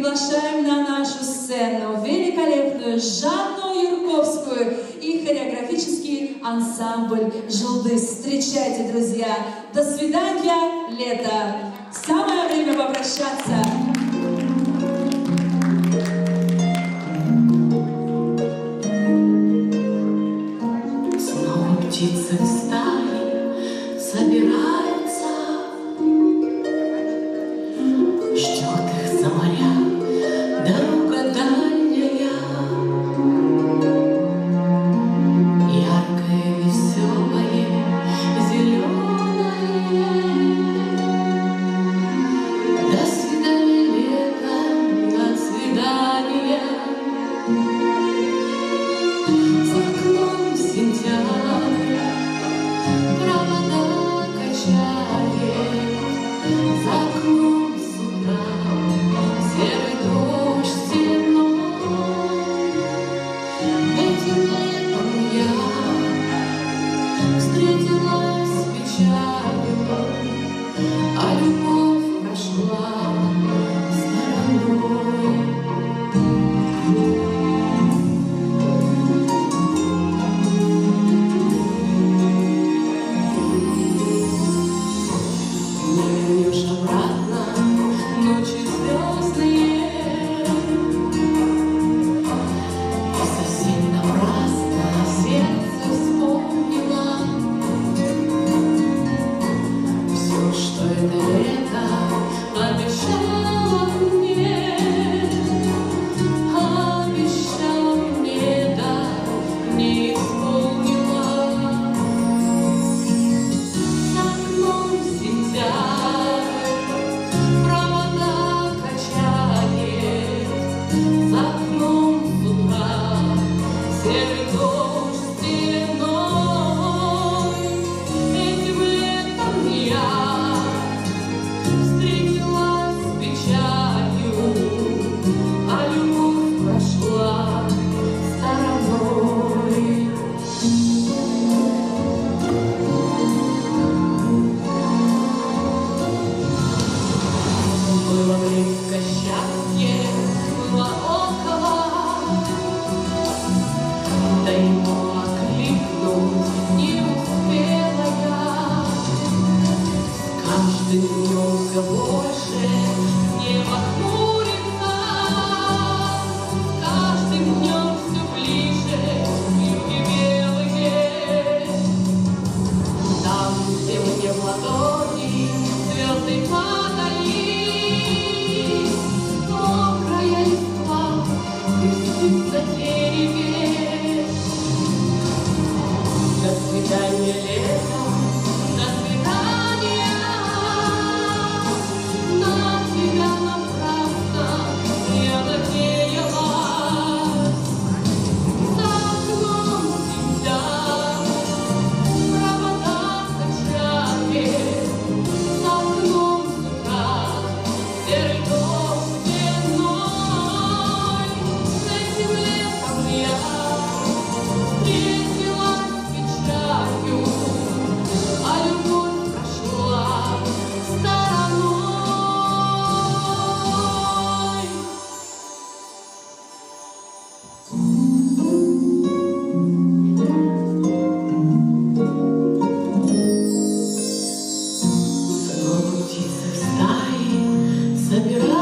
приглашаем на нашу сцену великолепную Жанну Юрковскую и хореографический ансамбль «Жулдыз». Встречайте, друзья! До свидания, лето! Самое время попрощаться! Снова птицы в стае собираются, ждет их за моря дорога дальняя, яркое, веселое, зеленое. До свидания, лето, до свидания. За окном сентябрь, провода качает, за окном с утра серый дождь стеной. Этим летом я встретилась с печалью, а любовь прошла стороной. Вернешь обратно ночи звездные, и совсем напрасно сердце вспомнила все, что это лето обещало мне, да, не исполнила. За окном сентябрь, провода качает, за окном с утра серый дождь стеной. Этим летом я встретилась с печалью, а любовь прошла стороной. Было близко счастье, было около, да ему окликнуть не успела я. С каждым днем все больше небо хмурится, с каждым днем все ближе юги белые. Там, где мне в ладони звезды падали, мокрая листва висит на дереве. До свидания, лето, до свидания. На тебя напрасно я надеялась. За окном сентябрь, провода качает, за окном с утра серый дождь стеной. Этим летом я встретилась с печалью, а любовь прошла стороной. Снова птицы в стае собираются,